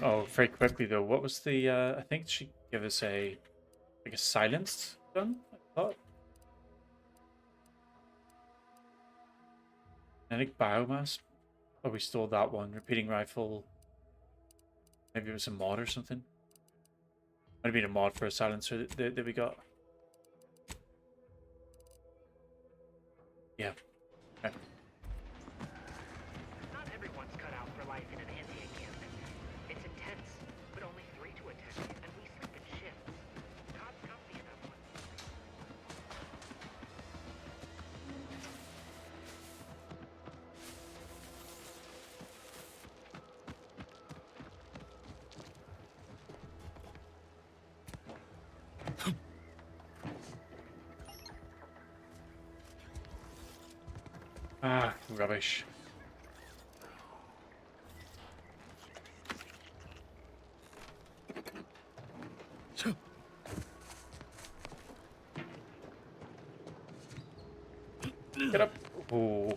Oh, very quickly though, what was the? I think she gave us a silenced gun. I thought. Kinetic biomass. Oh, we stole that one. Repeating rifle. Maybe it was a mod or something. Might have been a mod for a silencer that we got. Yeah. Okay. Not everyone's cut out for life in an anti-encampment. It's intense, but only 3 to attend, and we sleep in shifts. God's company in that one. Ah, rubbish. Get up. Oh,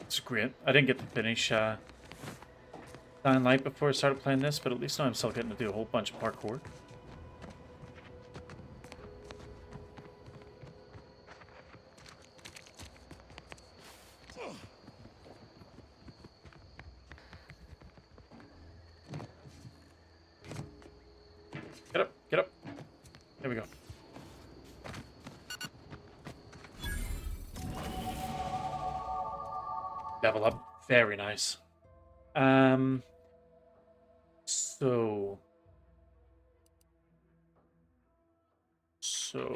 it's great. I didn't get to finish Dying Light before I started playing this, but at least now I'm still getting to do a whole bunch of parkour. Get up, get up. There we go. Level up. Very nice. So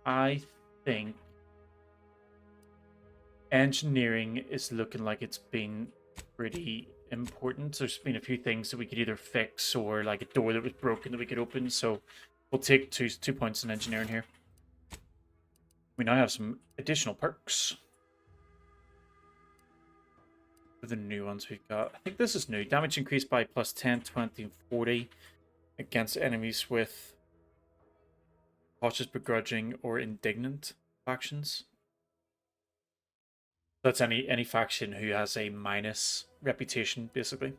I think engineering is looking like it's been pretty important. There's been a few things that we could either fix or like a door that was broken that we could open. So we'll take two points in engineering here. We now have some additional perks. The new ones we've got. I think this is new. Damage increased by plus 10, 20, and 40 against enemies with cautious, begrudging, or indignant factions. That's any faction who has a minus reputation, basically.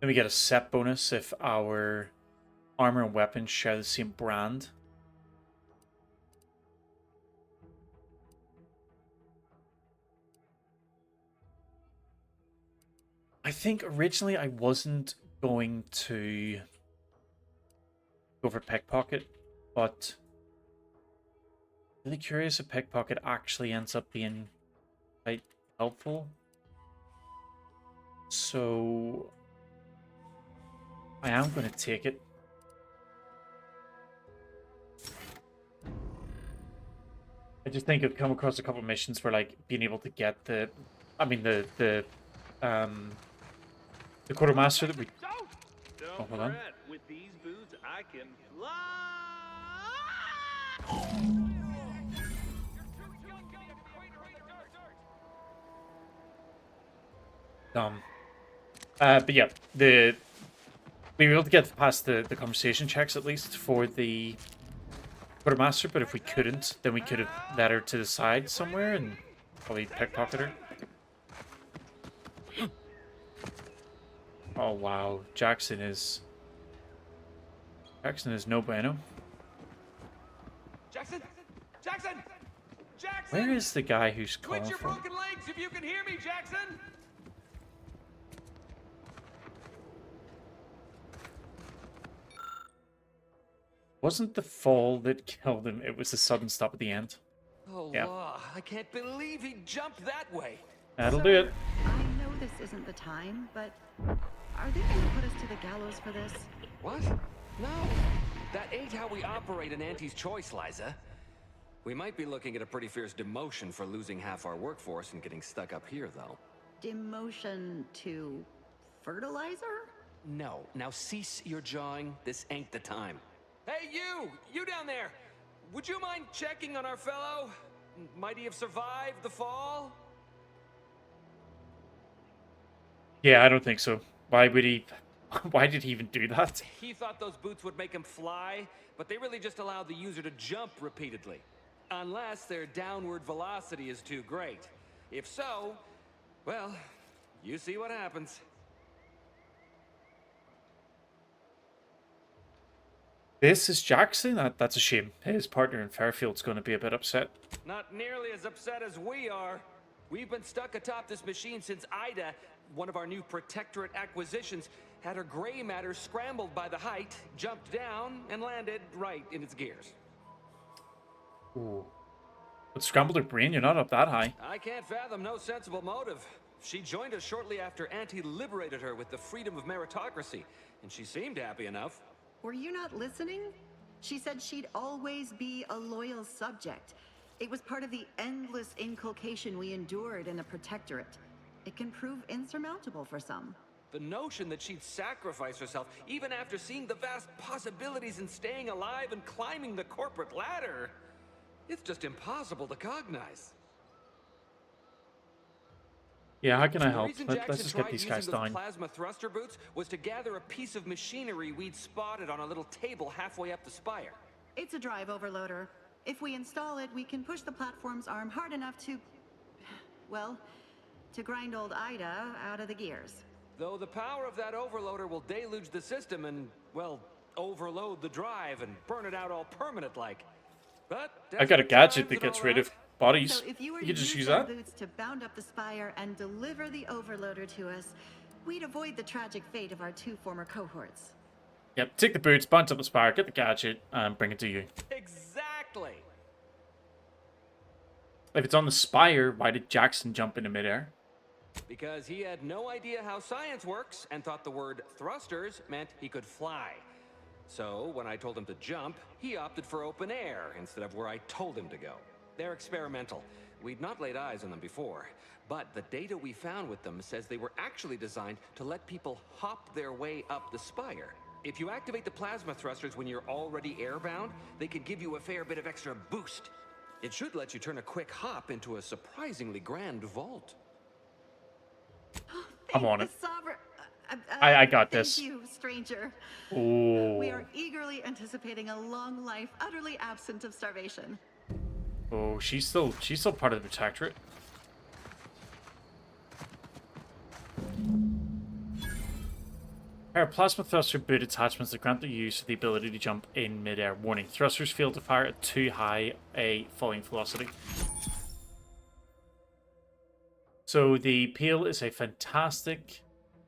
Then we get a set bonus if our armor and weapons share the same brand. I think originally I wasn't going to go for pickpocket, but really curious if pickpocket actually ends up being quite helpful. So I am going to take it. I just think I've come across a couple of missions where like being able to get the quartermaster that we Don't hold on. fret. With these boots, I can fly. But yeah, we were able to get past the conversation checks at least for the quartermaster, but if we couldn't, then we could have led her to the side somewhere and probably pickpocket her. Oh wow, Jackson is no bueno. Jackson! Jackson! Jackson! Where is the guy who's calling Twitch your for? broken legs if you can hear me, Jackson! Wasn't the fall that killed him? It was the sudden stop at the end. Oh, Yeah. I can't believe he jumped that way. That'll do it. I know this isn't the time, but are they going to put us to the gallows for this? What? No. That ain't how we operate in Auntie's Choice, Liza. We might be looking at a pretty fierce demotion for losing half our workforce and getting stuck up here, though. Demotion to fertilizer? No. Now cease your jawing. This ain't the time. Hey, you down there! Would you mind checking on our fellow? Might he have survived the fall? Yeah, I don't think so. Why would he? Why did he even do that? He thought those boots would make him fly, but they really just allowed the user to jump repeatedly. Unless their downward velocity is too great. If so, well, you see what happens. This is Jackson? That's a shame. His partner in Fairfield's going to be a bit upset. Not nearly as upset as we are. We've been stuck atop this machine since Ida, one of our new Protectorate acquisitions, had her gray matter scrambled by the height, jumped down, and landed right in its gears. Ooh. But scrambled her brain, you're not up that high. I can't fathom no sensible motive. She joined us shortly after Auntie liberated her with the freedom of meritocracy, and she seemed happy enough. Were you not listening? She said she'd always be a loyal subject. It was part of the endless inculcation we endured in the Protectorate. It can prove insurmountable for some. The notion that she'd sacrifice herself, even after seeing the vast possibilities in staying alive and climbing the corporate ladder, it's just impossible to cognize. Yeah, how can I The help? reason Let's Jackson just get tried these using guys those down. plasma thruster boots was to gather a piece of machinery we'd spotted on a little table halfway up the spire. It's a drive overloader. If we install it, we can push the platform's arm hard enough to... well, to grind old Ida out of the gears. Though the power of that overloader will deluge the system and, well, overload the drive and burn it out all permanent-like. But I got a desperate gadget times that and gets all rid that. of bodies. So if you were You to can just use our that. boots to bound up the spire and deliver the overloader to us, we'd avoid the tragic fate of our two former cohorts. Yep, take the boots, bounce up the spire, get the gadget, and bring it to you. Exactly. If it's on the spire, why did Jackson jump into midair? Because he had no idea how science works and thought the word thrusters meant he could fly. So when I told him to jump, he opted for open air instead of where I told him to go. They're experimental. We'd not laid eyes on them before, but the data we found with them says they were actually designed to let people hop their way up the spire. If you activate the plasma thrusters when you're already airbound, they can give you a fair bit of extra boost. It should let you turn a quick hop into a surprisingly grand vault. I'm on it. The Sovereign... I got this. Thank you, stranger. Oh. We are eagerly anticipating a long life, utterly absent of starvation. Oh, she's still part of the Protectorate. Pair of plasma thruster boot attachments that grant the user the ability to jump in midair. Warning: thrusters fail to fire at too high a falling velocity. So the peel is a fantastic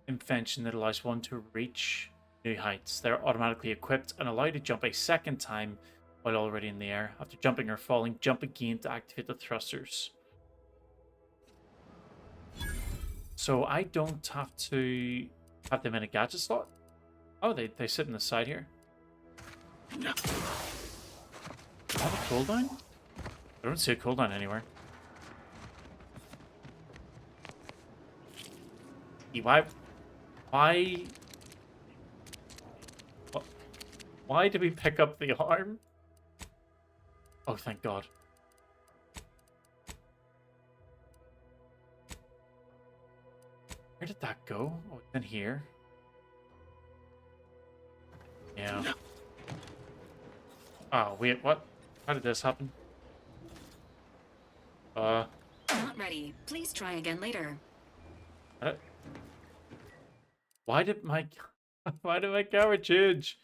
invention that allows one to reach new heights. They're automatically equipped and allow you to jump a second time while already in the air. After jumping or falling, jump again to activate the thrusters. So I don't have to have them in a gadget slot. Oh, they sit in the side here. Do I have a cooldown? I don't see a cooldown anywhere. Why did we pick up the arm? Oh, thank God. Where did that go? Oh, it's in here. Yeah. Oh, wait, what? How did this happen? Not ready. Please try again later. Why did my camera change?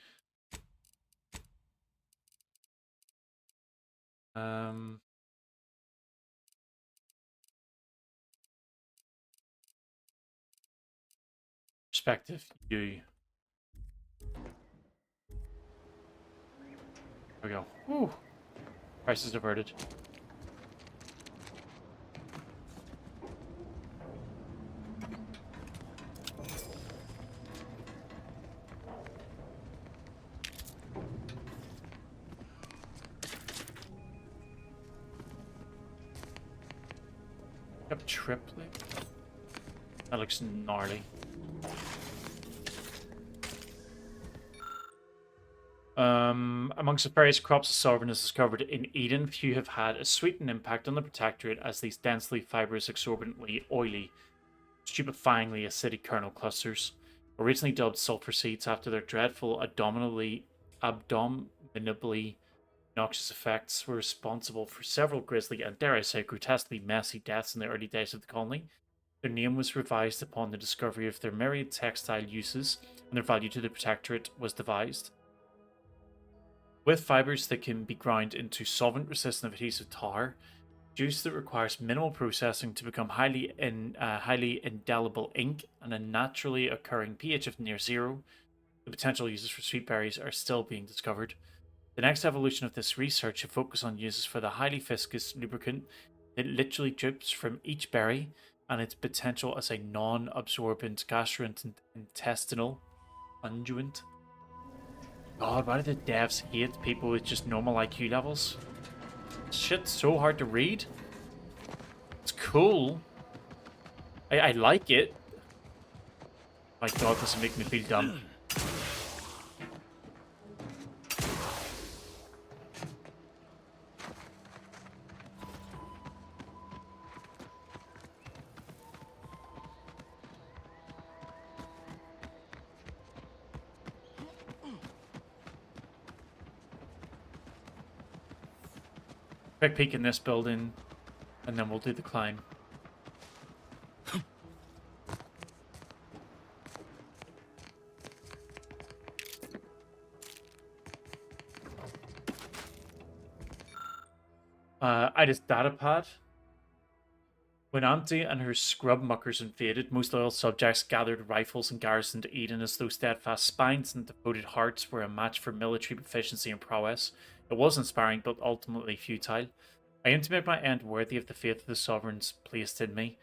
Perspective U. There we go. Woo. Crisis averted. Yep, triplet. That looks gnarly. Amongst the various crops the Sovereign has discovered in Eden, few have had a sweetened impact on the Protectorate as these densely fibrous, exorbitantly oily, stupefyingly acidic kernel clusters, originally dubbed sulfur seeds after their dreadful, abominably Noxious effects were responsible for several grisly and, dare I say, grotesquely messy deaths in the early days of the colony. Their name was revised upon the discovery of their myriad textile uses, and their value to the Protectorate was devised. With fibers that can be ground into solvent-resistant adhesive tar, juice that requires minimal processing to become highly indelible ink and a naturally occurring pH of near zero, the potential uses for sweet berries are still being discovered. The next evolution of this research should focus on uses for the highly viscous lubricant that literally drips from each berry and its potential as a non-absorbent gastrointestinal unguent. God, why do the devs hate people with just normal IQ levels? Shit's so hard to read. It's cool. I like it. My God, this will make me feel dumb. Quick peek in this building, and then we'll do the climb. I just datapad. When Auntie and her scrub muckers invaded, most loyal subjects gathered rifles and garrisoned Eden as though steadfast spines and devoted hearts were a match for military proficiency and prowess. It was inspiring, but ultimately futile. I aim to make my end worthy of the faith the sovereigns placed in me.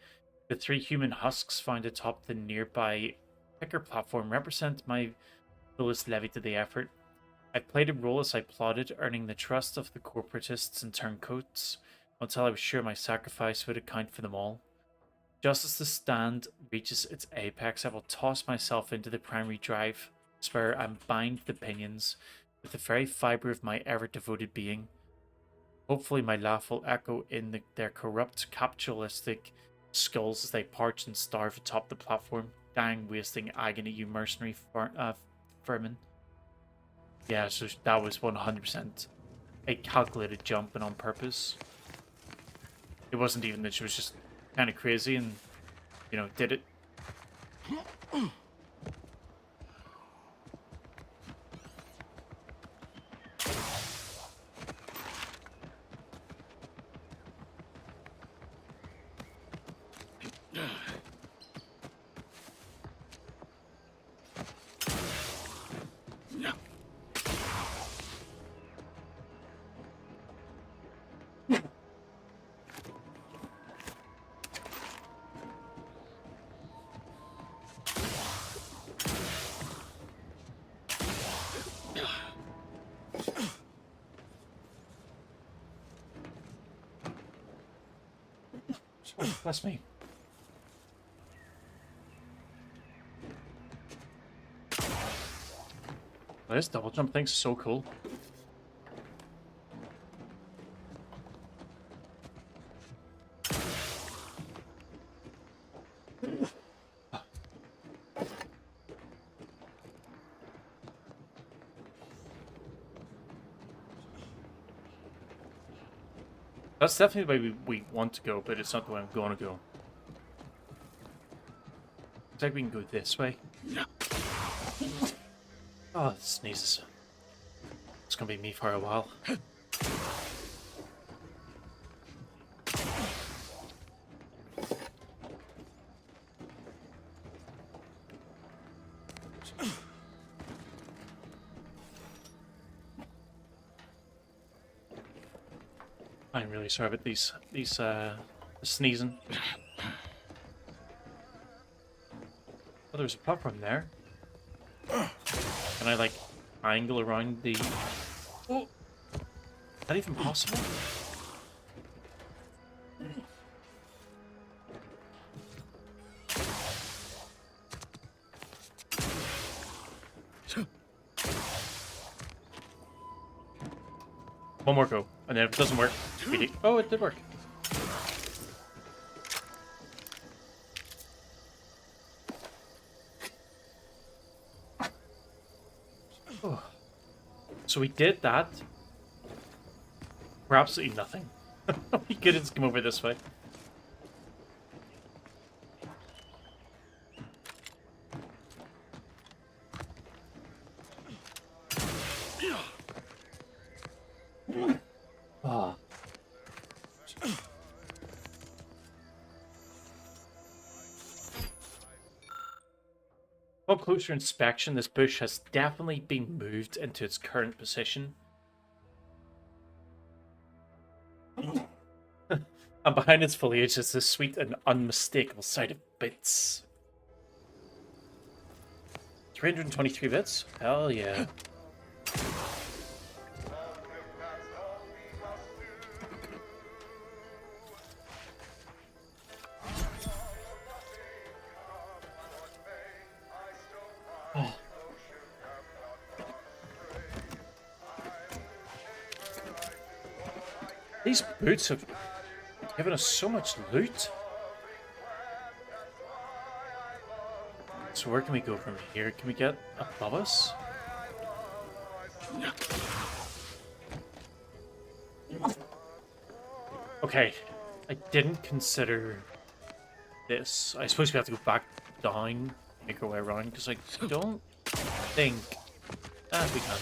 The 3 human husks found atop the nearby picker platform represent my fullest levy to the effort. I played a role as I plotted, earning the trust of the corporatists and turncoats, until I was sure my sacrifice would account for them all. Just as the stand reaches its apex, I will toss myself into the primary drive spur and bind the pinions with the very fibre of my ever-devoted being. Hopefully my laugh will echo in their corrupt, capitalistic skulls as they parch and starve atop the platform, dying, wasting agony, you mercenary vermin. Yeah, so that was 100% a calculated jump and on purpose. It wasn't even that she was just kind of crazy and, you know, did it. Oh, bless me. This double jump thing's so cool. That's definitely the way we want to go, but it's not the way I'm going to go. Looks like we can go this way. Oh, it sneezes. It's gonna be me for a while. I'm really sorry about these sneezing. Oh, there's a platform there. Can I like angle around the? Oh, is that even possible? One more go, and then if it doesn't work, oh, it did work. Oh. So we did that. For absolutely nothing. We couldn't just come over this way. Ah. Upon closer inspection, this bush has definitely been moved into its current position. And behind its foliage is the sweet and unmistakable sight of bits. 323 bits? Hell yeah. Oh. These boots have given us so much loot. So where can we go from here? Can we get above us? Okay, I didn't consider this. I suppose we have to go back down, make our way around, because I don't think... we can.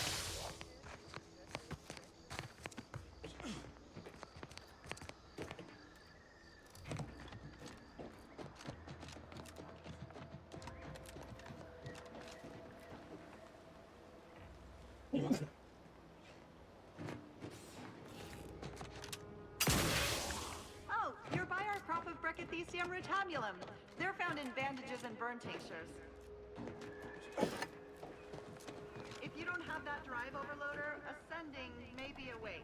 Oh, you're by our crop of Brachythecium rotabulum. They're found in bandages and burn tinctures. If you don't have that drive overloader, ascending may be a waste.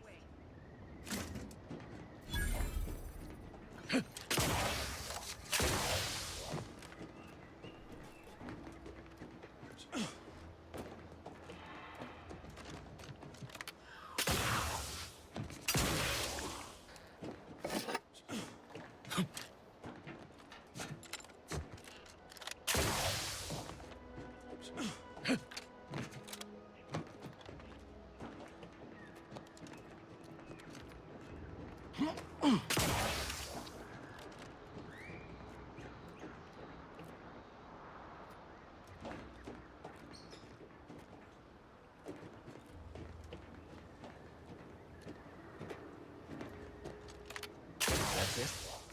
That's it?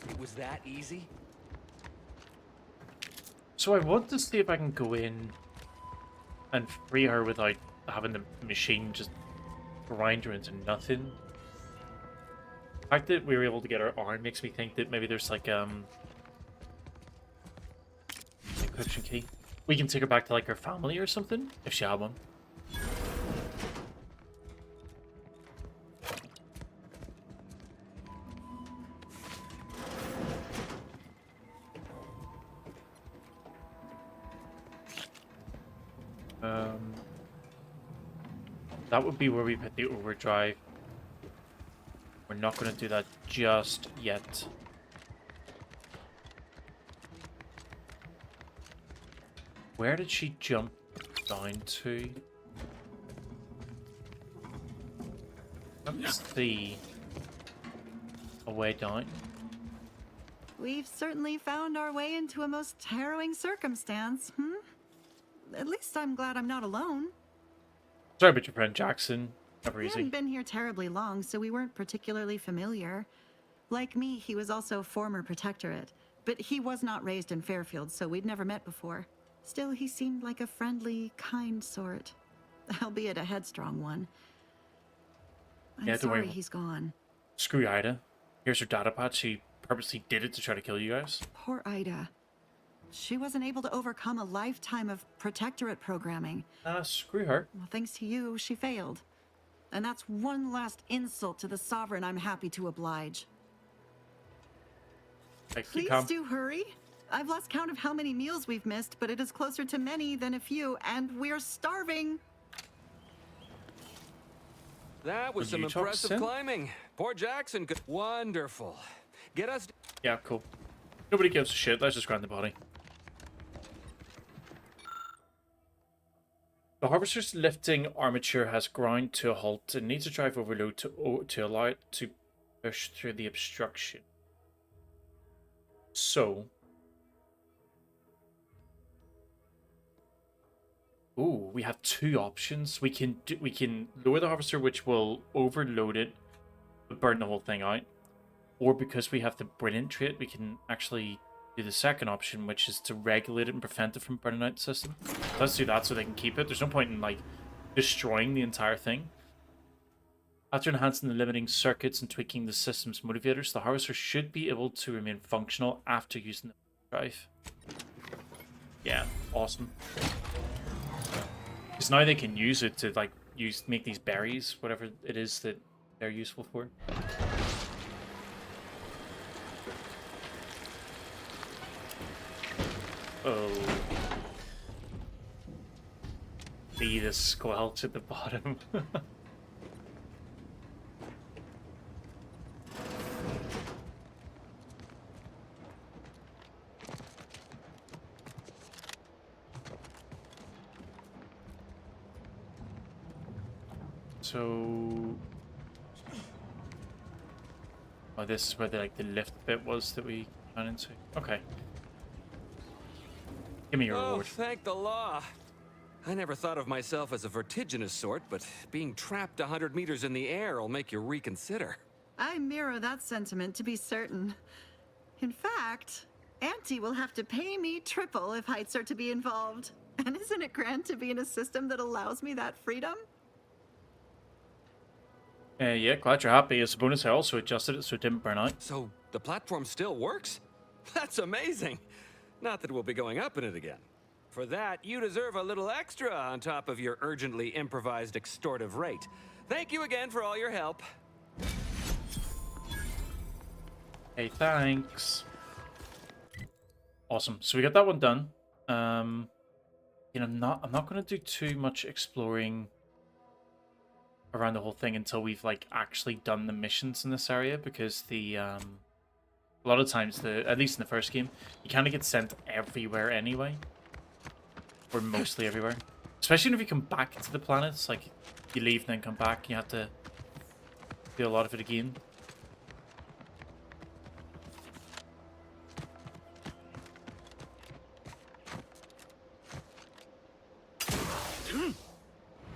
It was that easy? So I want to see if I can go in and free her without having the machine just grind her into nothing. The fact that we were able to get her arm makes me think that maybe there's like encryption key. We can take her back to like her family or something if she had one. That would be where we put the overdrive. We're not going to do that just yet. Where did she jump down to? Let's see. A way down. We've certainly found our way into a most harrowing circumstance, At least I'm glad I'm not alone. Sorry about your friend Jackson. Never We easy. hadn't been here terribly long, so we weren't particularly familiar. Like me, he was also former Protectorate, but he was not raised in Fairfield, so we'd never met before. Still, he seemed like a friendly, kind sort, albeit a headstrong one. I'm Yeah, don't worry. sorry he's gone. Screw Ida. Here's her data pad. She purposely did it to try to kill you guys. Poor Ida. She wasn't able to overcome a lifetime of Protectorate programming. Screw her. Well, thanks to you, she failed. And that's one last insult to the Sovereign I'm happy to oblige. Please do hurry. I've lost count of how many meals we've missed, but it is closer to many than a few, and we're starving. That was Would some you talk, impressive Sin? climbing. Poor Jackson could... Wonderful. Get us... Yeah, cool. Nobody gives a shit. Let's just grind the body. The Harvester's lifting armature has ground to a halt and needs a drive overload to allow it to push through the obstruction. So, ooh, we have two options. We can lower the Harvester, which will overload it, but burn the whole thing out. Or because we have the Brilliant trait, we can actually do the second option, which is to regulate it and prevent it from burning out the system. Let's do that so they can keep it. There's no point in like destroying the entire thing. After enhancing the limiting circuits and tweaking the system's motivators, the Harvester should be able to remain functional after using the drive. Yeah, awesome. Because now they can use it to like make these berries, whatever it is that they're useful for. Oh. See the squelch at the bottom. So, oh, this is where the lift bit was that we ran into. Okay. Give me your reward. Thank the law. I never thought of myself as a vertiginous sort, but being trapped 100 meters in the air will make you reconsider. I mirror that sentiment, to be certain. In fact, Auntie will have to pay me triple if heights are to be involved. And isn't it grand to be in a system that allows me that freedom? Yeah, glad you're happy. As a bonus, I also adjusted it so it didn't burn out. So the platform still works? That's amazing. Not that we'll be going up in it again. For that, you deserve a little extra on top of your urgently improvised extortive rate. Thank you again for all your help. Hey, thanks. Awesome. So we got that one done. You know, I'm not gonna do too much exploring around the whole thing until we've like actually done the missions in this area, because the a lot of times, at least in the first game, you kind of get sent everywhere anyway, or mostly everywhere. Especially if you come back to the planets, like you leave and then come back, and you have to do a lot of it again.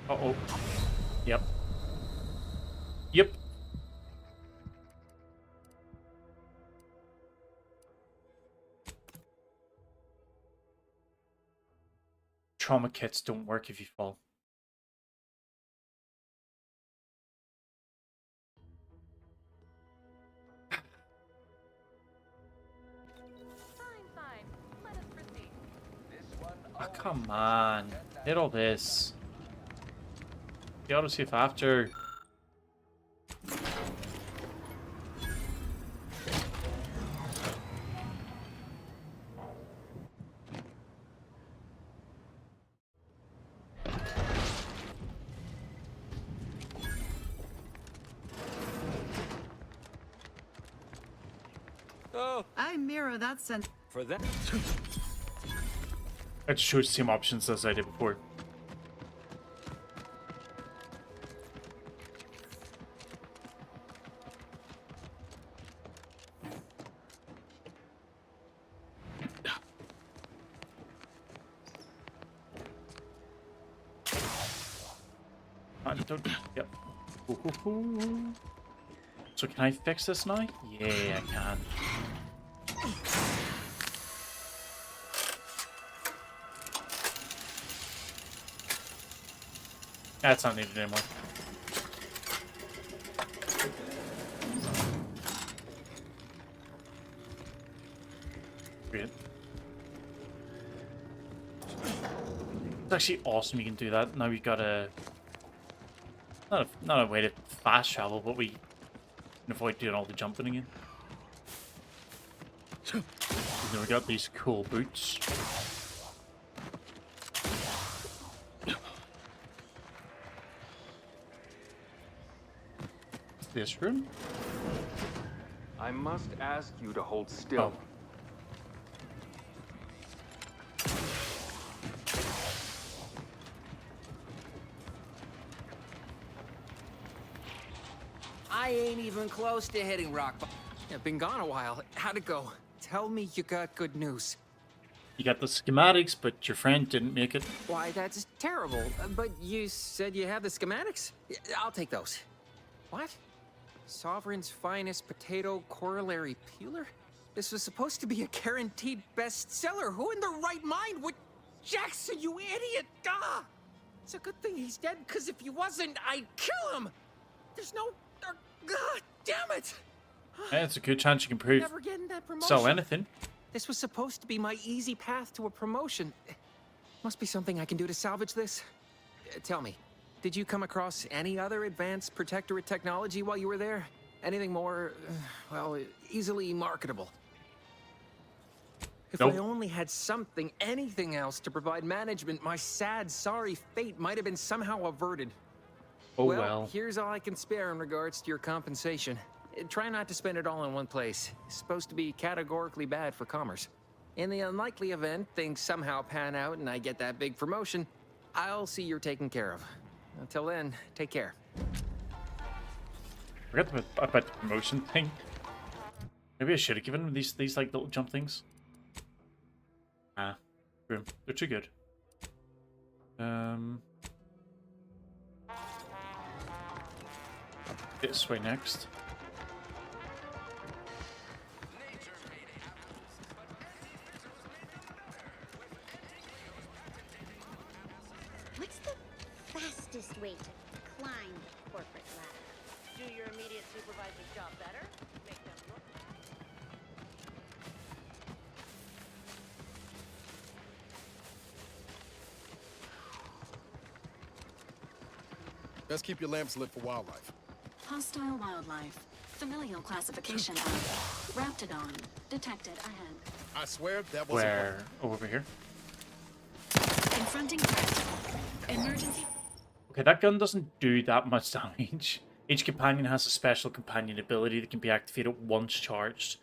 Uh-oh. Yep. Yep. Trauma kits don't work if you fall. Fine. Let us proceed. Oh, come on. Hit all this. The autosave after. Oh, I mirror that sense. for that. I just chose the same options as I did before. Yep. Ooh. So can I fix this now? Yeah, I can. That's not needed anymore. Great. It's actually awesome you can do that. Now we've got a... Not a way to fast travel, but we can avoid doing all the jumping again. And then we got these cool boots. This room? I must ask you to hold still. Oh. ain't even close to hitting rock bottom. I've been gone a while. How'd it go? Tell me you got good news. You got the schematics, but your friend didn't make it. Why, that's terrible. But you said you have the schematics? I'll take those. What? Sovereign's finest potato corollary peeler? This was supposed to be a guaranteed bestseller. Who in their right mind would... Jackson, you idiot! Ah! It's a good thing he's dead, because if he wasn't, I'd kill him! There's no... God damn it! Yeah, it's a good chance you can prove Never getting that promotion. sell anything. This was supposed to be my easy path to a promotion. Must be something I can do to salvage this. Tell me, did you come across any other advanced Protectorate technology while you were there? Anything more, well, easily marketable? If Nope. I only had something, anything else to provide management, my sad, sorry fate might have been somehow averted. Oh well. Here's all I can spare in regards to your compensation. Try not to spend it all in one place. It's supposed to be categorically bad for commerce. In the unlikely event things somehow pan out and I get that big promotion, I'll see you're taken care of. Until then, take care. Forgot about the promotion thing. Maybe I should have given him these like little jump things. Ah, boom. They're too good. This way next. What's the fastest way to climb the corporate ladder? Do your immediate supervisor's job better? Make them look. Best keep your lamps lit for wildlife. Hostile wildlife. Familial classification of Raptidon. Detected ahead. I swear that was Where? Oh, over here. Confronting threat. Emergency. Okay, that gun doesn't do that much damage. Each companion has a special companion ability that can be activated once charged.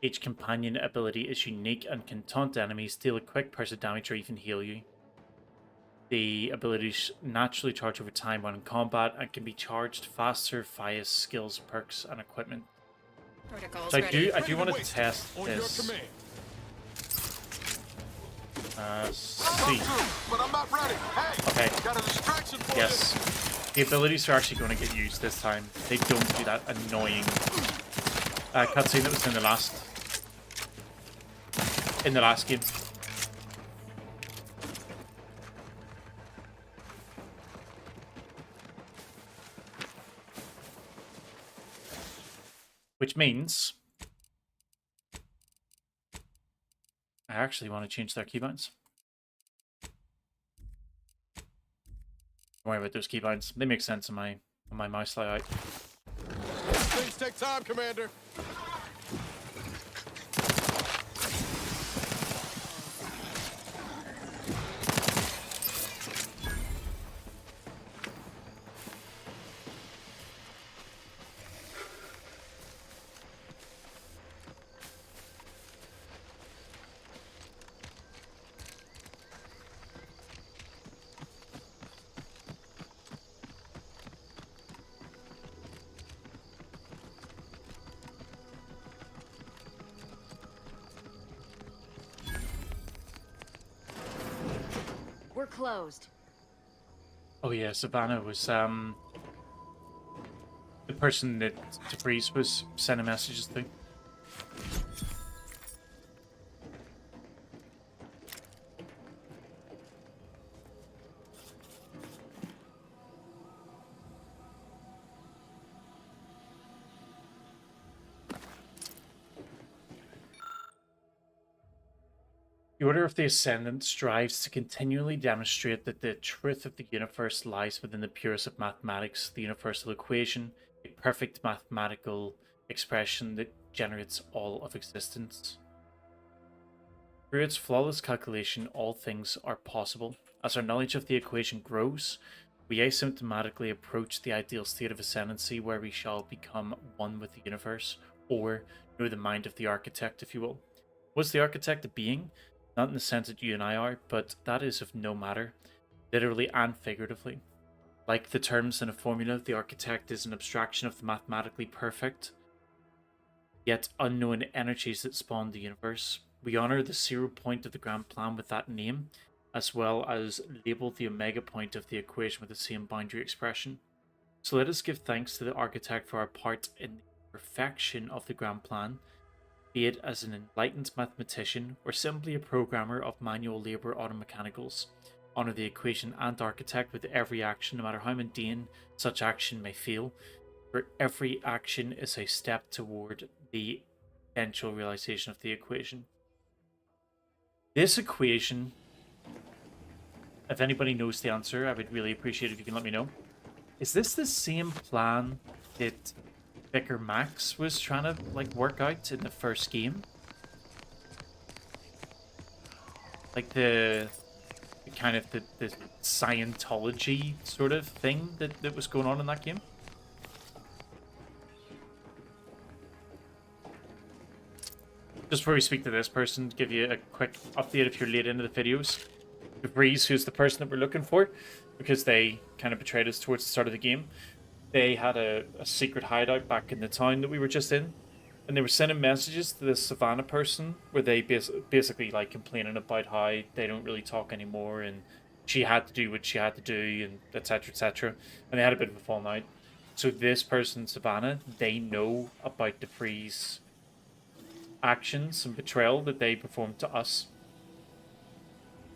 Each companion ability is unique and can taunt enemies, deal a quick burst of damage, or even heal you. The abilities naturally charge over time when in combat and can be charged faster via skills, perks, and equipment. Protocols So I ready. do want to test on your this. command. C. But I'm not ready. Hey, Okay. got a distraction for Yes. The abilities are actually going to get used this time. They don't do that annoying cutscene that was in the last game. Which means I actually want to change their keybinds. Don't worry about those keybinds. They make sense on my mouse layout. Things take time, Commander. We're closed. Oh yeah, Savannah was the person that DeFreeze was sending messages to. The Order of the Ascendant strives to continually demonstrate that the truth of the universe lies within the purest of mathematics, the universal equation, a perfect mathematical expression that generates all of existence. Through its flawless calculation, all things are possible. As our knowledge of the equation grows, we asymptomatically approach the ideal state of ascendancy where we shall become one with the universe, or know the mind of the architect, if you will. Was the architect a being? Not in the sense that you and I are, but that is of no matter, literally and figuratively. Like the terms in a formula, the architect is an abstraction of the mathematically perfect, yet unknown energies that spawn the universe. We honor the 0 point of the grand plan with that name, as well as label the omega point of the equation with the same boundary expression. So let us give thanks to the architect for our part in the perfection of the grand plan, be it as an enlightened mathematician or simply a programmer of manual labor automechanicals. Honor the equation and architect with every action, no matter how mundane such action may feel, for every action is a step toward the eventual realization of the equation. This equation, if anybody knows the answer, I would really appreciate it if you can let me know. Is this the same plan that Vicar Max was trying to like work out in the first game? Like the kind of the Scientology sort of thing that was going on in that game? Just before we speak to this person, give you a quick update if you're late into the videos. DeVries, who's the person that we're looking for, because they kind of betrayed us towards the start of the game. They had a secret hideout back in the town that we were just in, and they were sending messages to this Savannah person where they basically like complaining about how they don't really talk anymore, and she had to do what she had to do, and etc, etc. And they had a bit of a falling out. So this person, Savannah, they know about DeVries' actions and betrayal that they performed to us.